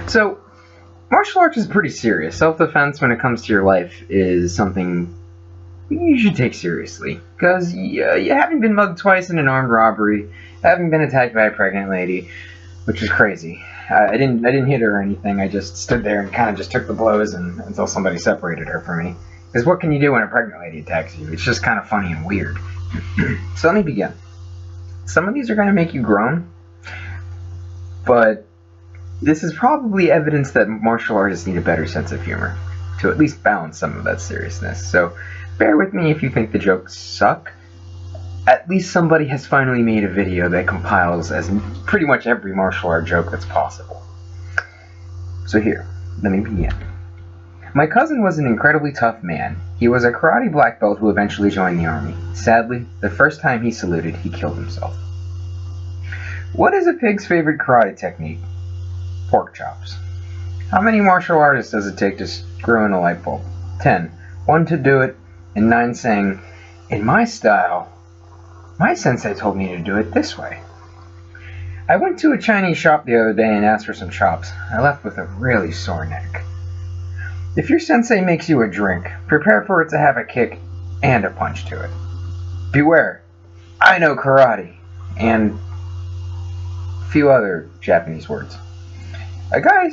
So, martial arts is pretty serious. Self-defense when it comes to your life is something you should take seriously. Because you haven't been mugged twice in an armed robbery, haven't been attacked by a pregnant lady, which is crazy. I didn't hit her or anything, I just stood there and kind of just took the blows until somebody separated her from me. Because what can you do when a pregnant lady attacks you? It's just kind of funny and weird. So let me begin. Some of these are going to make you groan, but this is probably evidence that martial artists need a better sense of humor to at least balance some of that seriousness. So bear with me if you think the jokes suck. At least somebody has finally made a video that compiles as pretty much every martial art joke that's possible. So here, let me begin. My cousin was an incredibly tough man. He was a karate black belt who eventually joined the army. Sadly, the first time he saluted, he killed himself. What is a pig's favorite karate technique? Pork chops. How many martial artists does it take to screw in a light bulb? 10. 1 to do it, and 9 saying, in my style, my sensei told me to do it this way. I went to a Chinese shop the other day and asked for some chops. I left with a really sore neck. If your sensei makes you a drink, prepare for it to have a kick and a punch to it. Beware, I know karate, and a few other Japanese words. A guy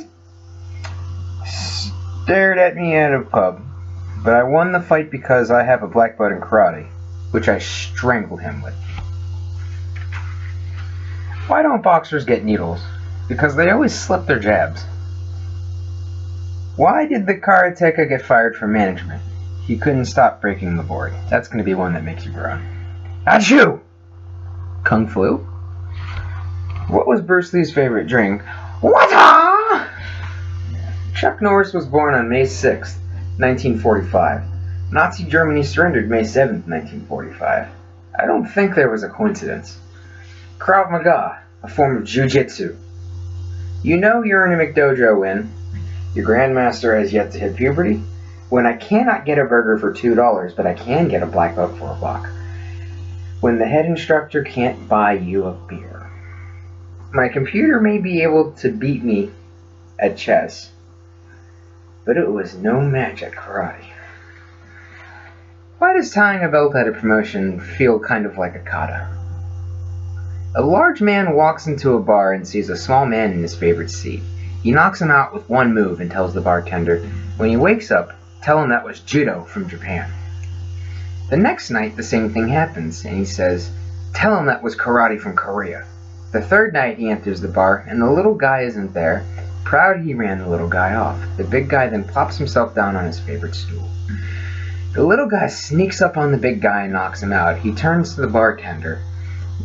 stared at me at a pub, but I won the fight because I have a black belt in karate, which I strangled him with. Why don't boxers get needles? Because they always slip their jabs. Why did the karateka get fired from management? He couldn't stop breaking the board. That's going to be one that makes you groan. Achoo! Kung Flu? What was Bruce Lee's favorite drink? Water! Chuck Norris was born on May 6, 1945. Nazi Germany surrendered May 7, 1945. I don't think there was a coincidence. Krav Maga, a form of Jiu-Jitsu. You know you're in a McDojo when your grandmaster has yet to hit puberty, when I cannot get a burger for $2, but I can get a black belt for $1, when the head instructor can't buy you a beer. My computer may be able to beat me at chess, but it was no match at karate. Why does tying a belt at a promotion feel kind of like a kata? A large man walks into a bar and sees a small man in his favorite seat. He knocks him out with one move and tells the bartender, when he wakes up, tell him that was judo from Japan. The next night, the same thing happens, and he says, tell him that was karate from Korea. The third night, he enters the bar, and the little guy isn't there. Proud, he ran the little guy off. The big guy then plops himself down on his favorite stool. The little guy sneaks up on the big guy and knocks him out. He turns to the bartender.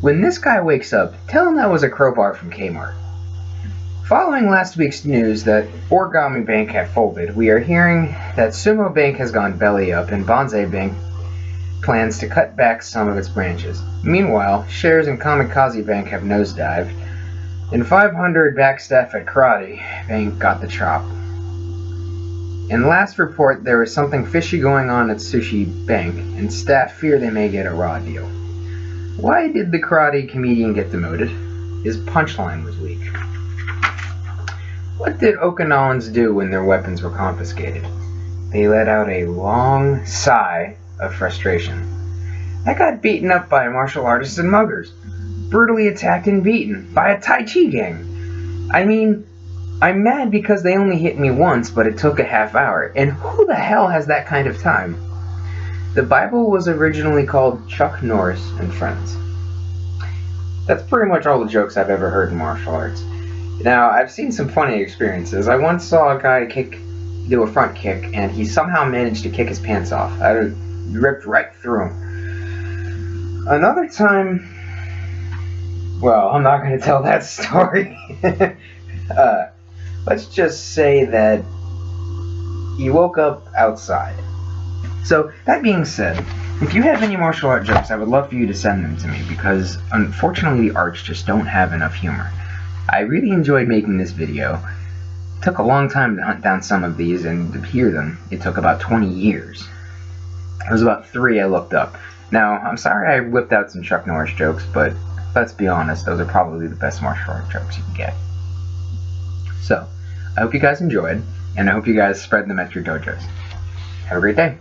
When this guy wakes up, tell him that was a crowbar from Kmart. Following last week's news that Origami Bank had folded, we are hearing that Sumo Bank has gone belly up and Banzai Bank plans to cut back some of its branches. Meanwhile, shares in Kamikaze Bank have nosedived, and 500 back staff at Karate Bank got the chop. In last report, there is something fishy going on at Sushi Bank, and staff fear they may get a raw deal. Why did the karate comedian get demoted? His punchline was weak. What did Okinawans do when their weapons were confiscated? They let out a long sigh of frustration. I got beaten up by martial artists and muggers. Brutally attacked and beaten by a Tai Chi gang. I mean, I'm mad because they only hit me once, but it took a half hour. And who the hell has that kind of time? The Bible was originally called Chuck Norris and Friends. That's pretty much all the jokes I've ever heard in martial arts. Now, I've seen some funny experiences. I once saw a guy do a front kick, and he somehow managed to kick his pants off. I ripped right through him. Another time, well, I'm not going to tell that story. Let's just say that he woke up outside. So, that being said, if you have any martial art jokes, I would love for you to send them to me, because unfortunately the arts just don't have enough humor. I really enjoyed making this video. It took a long time to hunt down some of these, and to hear them, it took about 20 years. It was about 3 I looked up. Now, I'm sorry I whipped out some Chuck Norris jokes, but let's be honest, those are probably the best martial art jokes you can get. So, I hope you guys enjoyed, and I hope you guys spread them at your dojos. Have a great day.